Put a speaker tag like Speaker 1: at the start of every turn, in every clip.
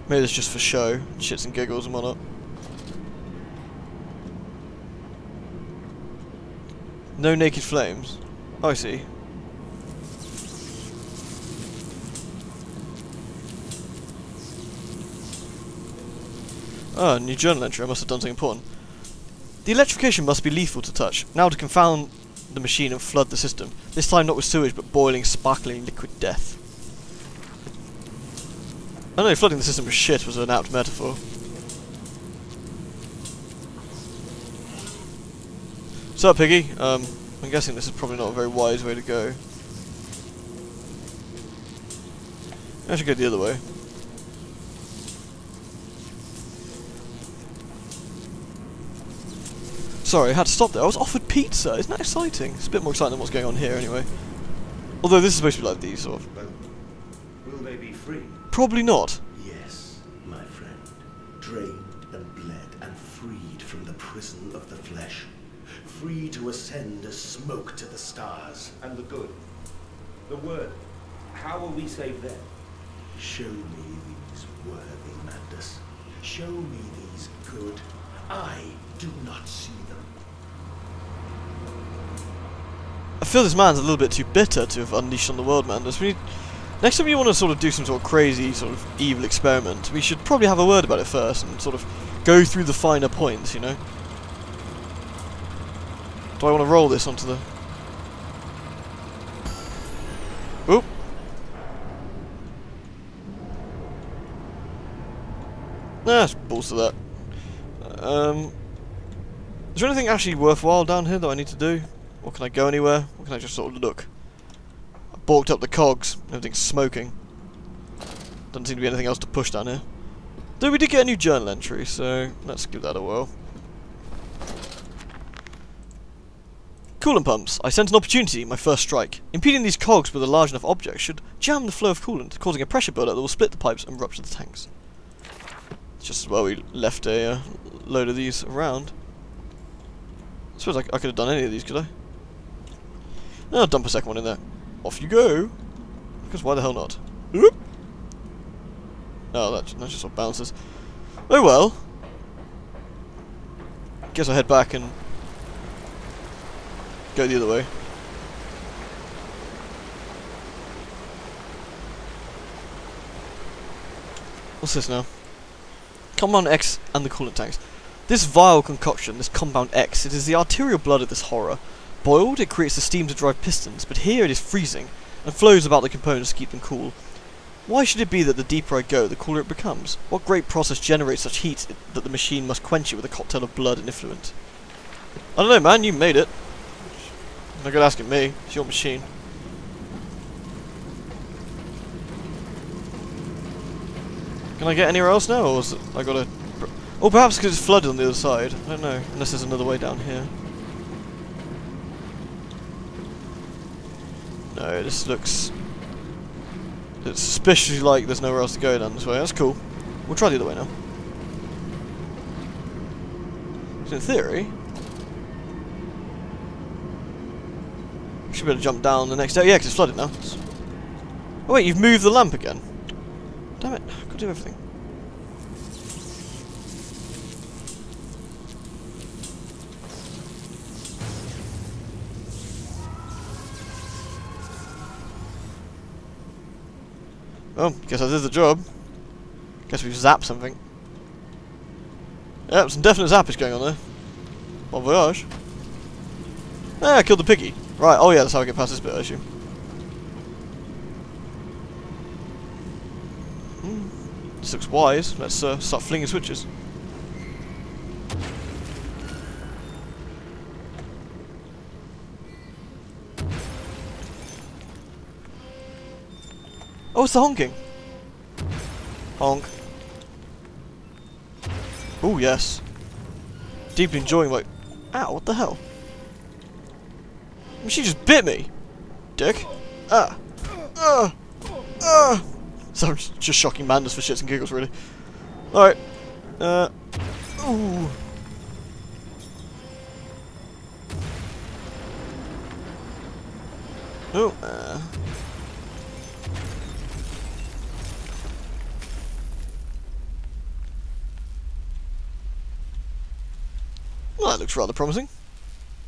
Speaker 1: Maybe it's just for show, shits and giggles and whatnot. No naked flames. Oh, I see. Ah, new journal entry. I must have done something important. The electrification must be lethal to touch. Now to confound the machine and flood the system. This time not with sewage, but boiling, sparkling liquid death. I know flooding the system with shit was an apt metaphor. So, Piggy, I'm guessing this is probably not a very wise way to go. I should go the other way. Sorry, I had to stop there. I was offered pizza. Isn't that exciting? It's a bit more exciting than what's going on here, anyway. Although this is supposed to be like these, sort of.
Speaker 2: But will they be free?
Speaker 1: Probably not.
Speaker 2: Yes, my friend. Drained and bled and freed from the prison of the flesh. Free to ascend as smoke to the stars.
Speaker 3: And the good. The word. How will we save them?
Speaker 2: Show me these worthy Mandus. Show me these good. I do not see them.
Speaker 1: I feel this man's a little bit too bitter to have unleashed on the world, Mandus. Next time you want to sort of do some sort of crazy, sort of evil experiment, we should probably have a word about it first and sort of go through the finer points, you know? Do I want to roll this onto the... Oop! Nah, balls to that. Is there anything actually worthwhile down here that I need to do? Or can I go anywhere? Or can I just sort of look? I balked up the cogs. Everything's smoking. Doesn't seem to be anything else to push down here. Though we did get a new journal entry, so let's give that a whirl. Coolant pumps. I sense an opportunity, my first strike. Impeding these cogs with a large enough object should jam the flow of coolant, causing a pressure buildup that will split the pipes and rupture the tanks. It's just as well we left a load of these around. I suppose I could have done any of these, could I? No, I'll dump a second one in there. Off you go! Because why the hell not? Oop. Oh, that just sort of bounces. Oh well. Guess I'll head back and go the other way. What's this now? Compound X and the coolant tanks. This vile concoction, this Compound X, it is the arterial blood of this horror. Boiled, it creates the steam to drive pistons, but here it is freezing, and flows about the components to keep them cool. Why should it be that the deeper I go, the cooler it becomes? What great process generates such heat that the machine must quench it with a cocktail of blood and effluent? I don't know, man, you made it. You're not good asking me, it's your machine. Can I get anywhere else now, or is it, I gotta... Oh, perhaps because it's flooded on the other side. I don't know, unless there's another way down here. No, this looks... It's suspiciously like there's nowhere else to go down this way. That's cool. We'll try the other way now. So in theory... we should be able to jump down the next day. Yeah, because it's flooded now. Oh wait, you've moved the lamp again. Damn it, I've got to do everything. Oh, guess I did the job. Guess we've zapped something. Yep, some definite zappage going on there. Bon voyage. Ah, I killed the piggy. Right, oh yeah, that's how I get past this bit, I assume. This looks wise. Let's start flinging switches. Oh, it's the honking. Honk. Oh, yes. Deeply enjoying my... Ow, what the hell? She just bit me. Dick. Ah. So I'm just shocking Mandus for shits and giggles, really. Alright. Ooh. Oh, Well, that looks rather promising.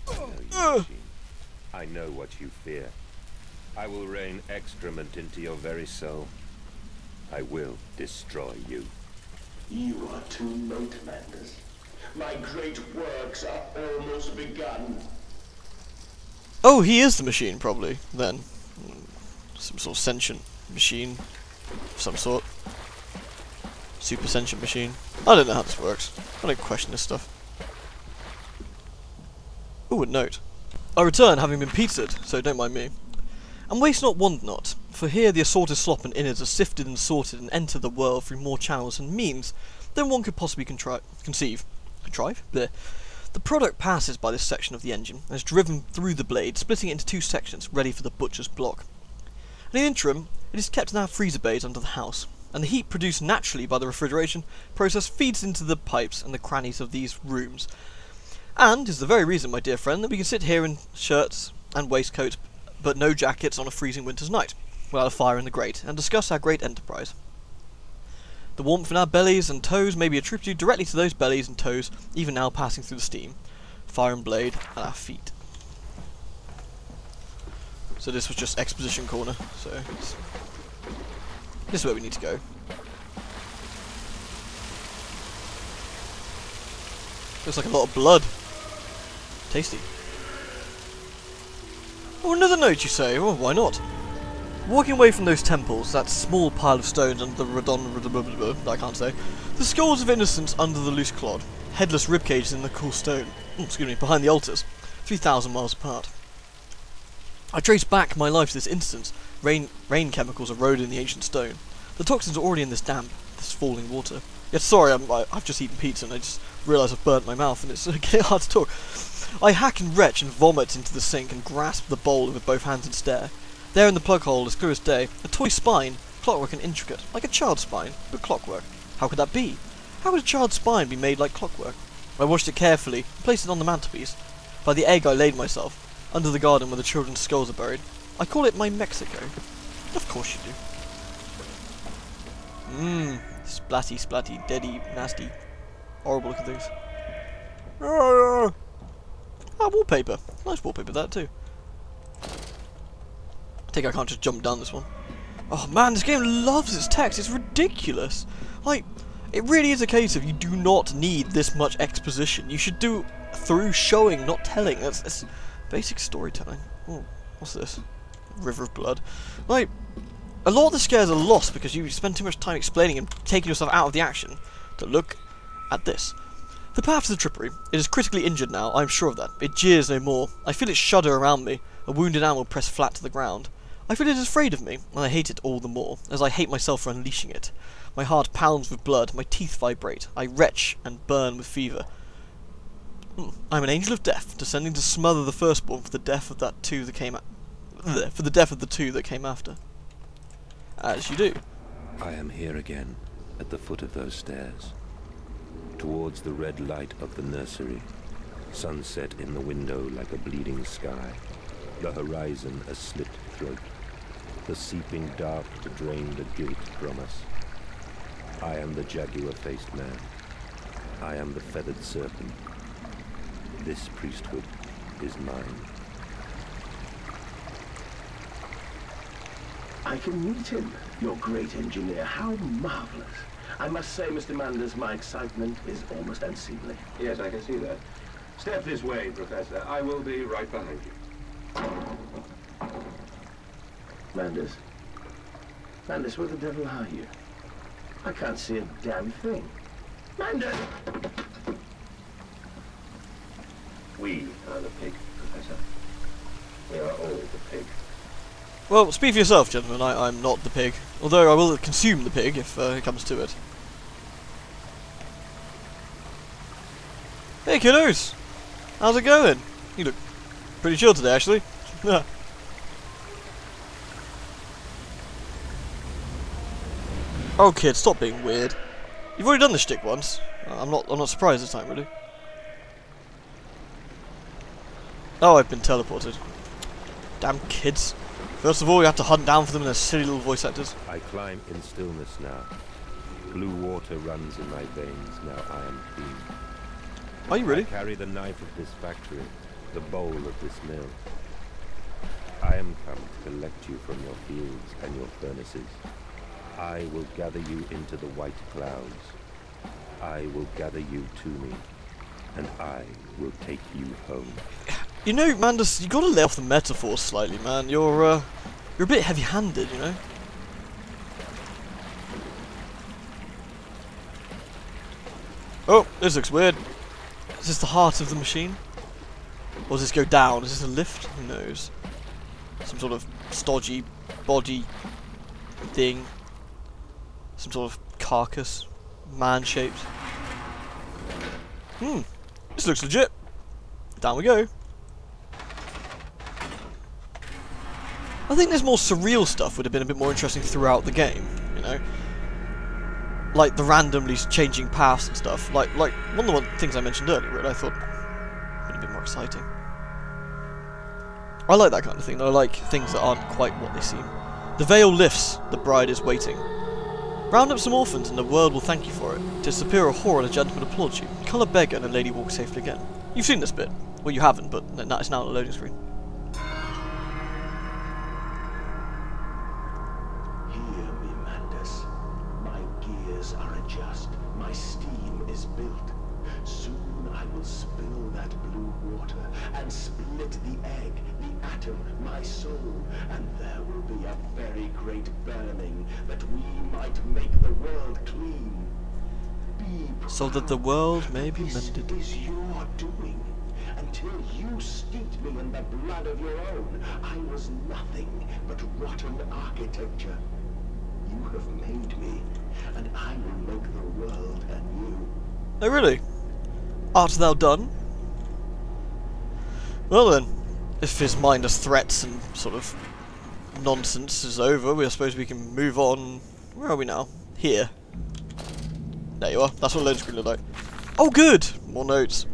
Speaker 4: I know you, machine. I know what you fear. I will rain excrement into your very soul. I will destroy you.
Speaker 2: You are too late, Manders. My great works are almost begun.
Speaker 1: Oh, he is the machine, probably, then. Some sort of sentient machine of some sort. Super sentient machine. I don't know how this works. I don't question this stuff. Ooh, a note. I return having been pizzaed, so don't mind me. And waste not, want not, for here the assorted slop and innards are sifted and sorted and enter the world through more channels and means than one could possibly conceive. Contrive? Bleh. The product passes by this section of the engine and is driven through the blade, splitting it into two sections, ready for the butcher's block. In the interim, it is kept in our freezer bays under the house, and the heat produced naturally by the refrigeration process feeds into the pipes and the crannies of these rooms, and is the very reason, my dear friend, that we can sit here in shirts and waistcoats, but no jackets on a freezing winter's night, without a fire in the grate, and discuss our great enterprise. The warmth in our bellies and toes may be attributed directly to those bellies and toes, even now passing through the steam, fire and blade at our feet. So this was just exposition corner, so this is where we need to go. Looks like a lot of blood. Tasty. Oh, another note, you say? Oh, why not? Walking away from those temples, that small pile of stones under the I can't say, the skulls of innocents under the loose clod, headless ribcages in the cool stone, excuse me, behind the altars, 3,000 miles apart. I trace back my life to this instance. Rain chemicals erode in the ancient stone. The toxins are already in this damp, this falling water. Yet sorry, I've just eaten pizza and I just realised I've burnt my mouth and it's getting hard to talk. I hack and retch and vomit into the sink and grasp the bowl with both hands and stare. There in the plug hole, as clear as day, a toy spine, clockwork and intricate, like a child's spine, but clockwork. How could that be? How would a child's spine be made like clockwork? I washed it carefully and placed it on the mantelpiece. By the egg I laid myself, under the garden where the children's skulls are buried. I call it my Mexico. Of course you do. Splatty, splatty, deady, nasty, horrible looking things. Ah, wallpaper. Nice wallpaper, that too. I think I can't just jump down this one. Oh man, this game loves its text. It's ridiculous. Like, it really is a case of you do not need this much exposition. You should do through showing, not telling. That's basic storytelling. Oh, what's this? River of Blood. Like, a lot of the scares are lost because you spend too much time explaining and taking yourself out of the action to look at this. The path to the trippery. It is critically injured now, I am sure of that. It jeers no more. I feel it shudder around me, a wounded animal pressed flat to the ground. I feel it is afraid of me, and I hate it all the more, as I hate myself for unleashing it. My heart pounds with blood, my teeth vibrate, I retch and burn with fever. I am an angel of death, descending to smother the firstborn for the death of that two that came for the death of the two that came after. As you do.
Speaker 4: I am here again, at the foot of those stairs. Towards the red light of the nursery. Sunset in the window like a bleeding sky. The horizon a slit throat. The seeping dark to drain the guilt from us. I am the jaguar-faced man. I am the feathered serpent. This priesthood is mine.
Speaker 2: I can meet him, your great engineer. How marvelous. I must say, Mr. Manders, my excitement is almost unseemly.
Speaker 3: Yes, I can see that. Step this way, Professor. I will be right behind you.
Speaker 2: Manders? Manders, where the devil are you? I can't see a damn thing. Manders! We are the pig, Professor. We are all the pig.
Speaker 1: Well, speak for yourself, gentlemen. I'm not the pig. Although I will consume the pig if it comes to it. Hey, kiddos! How's it going? You look pretty chill today, actually. Oh, kid, stop being weird. You've already done this shtick once. I'm not surprised this time, really. Oh, I've been teleported. Damn kids. First of all, you have to hunt down for them in their silly little voice actors.
Speaker 4: I climb in stillness now. Blue water runs in my veins, now I am clean.
Speaker 1: Are you really?
Speaker 4: I carry the knife of this factory, the bowl of this mill. I am come to collect you from your fields and your furnaces. I will gather you into the white clouds. I will gather you to me, and I will take you home.
Speaker 1: You know, Mandus, you gotta lay off the metaphors slightly, man. You're a bit heavy-handed, you know? Oh, this looks weird. Is this the heart of the machine? Or does this go down? Is this a lift? Who knows? Some sort of stodgy body thing. Some sort of carcass. Man-shaped. This looks legit. Down we go. I think there's more surreal stuff would have been a bit more interesting throughout the game, you know? Like the randomly changing paths and stuff. Like one of the things I mentioned earlier, that I thought would have been more exciting. I like that kind of thing, though. I like things that aren't quite what they seem. The veil lifts, the bride is waiting. Round up some orphans and the world will thank you for it. 'Tis superior whore and a gentleman applauds you. Colour beggar and a lady walks safely again. You've seen this bit. Well, you haven't, but it's now on the loading screen.
Speaker 2: Hear me, Mandus. My gears are adjust. My steam is built. Soon I will spill that blue water and split the egg, the atom, my soul, and there will be a very great burning that we might make the world clean. Be
Speaker 1: So that the world may be
Speaker 2: this
Speaker 1: mended.
Speaker 2: is your doing. Until you steeped me in the blood of your own, I was nothing but rotten architecture. You have made me, and I will make the world anew.
Speaker 1: Oh, really? Art thou done? Well then, if his mindless threats and sort of nonsense is over, I suppose we can move on. Where are we now? Here. There you are. That's what the loading screen looked like. Oh, good! More notes.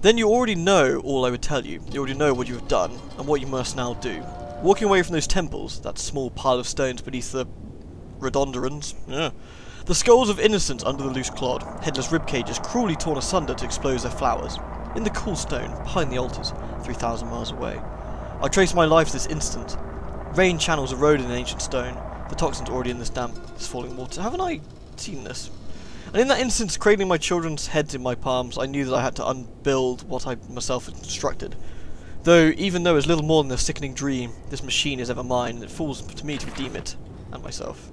Speaker 1: Then you already know all I would tell you. You already know what you have done, and what you must now do. Walking away from those temples, that small pile of stones beneath the rhododendrons, yeah. The skulls of innocents under the loose clod, headless rib cages cruelly torn asunder to expose their flowers. In the cool stone, behind the altars, 3,000 miles away. I trace my life to this instant. Rain channels eroded in ancient stone. The toxins already in this damp, this falling water. Haven't I seen this? And in that instance, cradling my children's heads in my palms, I knew that I had to unbuild what I myself had constructed. Even though it's little more than a sickening dream, this machine is ever mine, and it falls to me to redeem it, and myself.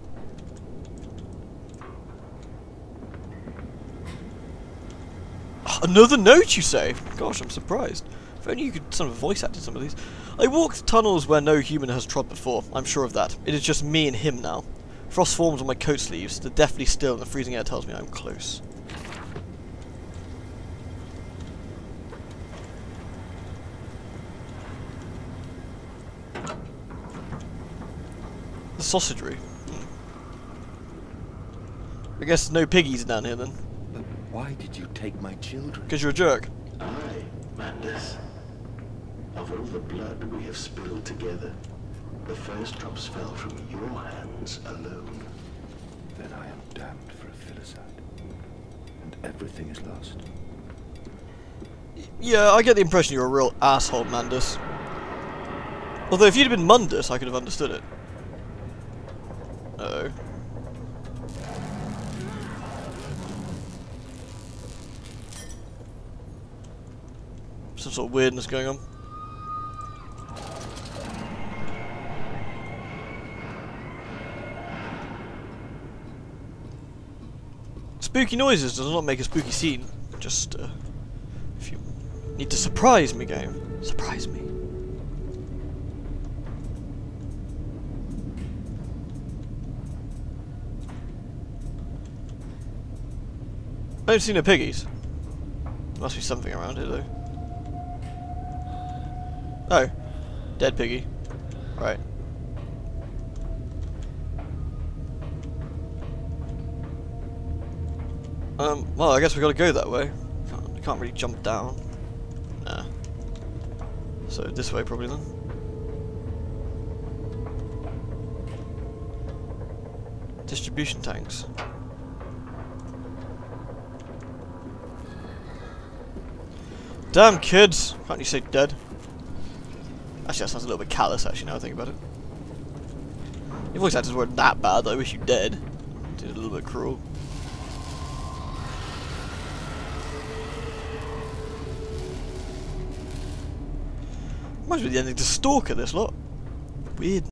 Speaker 1: Another note, you say? Gosh, I'm surprised. If only you could sort of voice acted some of these. I walk tunnels where no human has trod before. I'm sure of that. It is just me and him now. Frost forms on my coat sleeves. The deathly still and the freezing air tells me I'm close. The sausagery. I guess no piggies down here then.
Speaker 2: But why did you take my children?
Speaker 1: Because you're a jerk.
Speaker 2: I, Mandus. Of all the blood we have spilled together, the first drops fell from your hands alone.
Speaker 4: Then I am damned for a filicide, and everything is lost.
Speaker 1: Yeah, I get the impression you're a real asshole, Mandus. Although if you'd have been Mundus, I could have understood it. Uh-oh. Some sort of weirdness going on. Spooky noises does not make a spooky scene. Just, if you need to surprise me, game, surprise me. I don't see no piggies. There must be something around here, though. Oh, dead piggy. Right. Well, I guess we gotta go that way. Can't really jump down. Nah. So this way probably then. Distribution tanks. Damn kids! Can't you say dead? Actually, that sounds a little bit callous, actually, now I think about it. Your voice actors weren't that bad, I wish you dead. Did a little bit cruel. Reminds me of the ending to Stalker, this lot. Weird.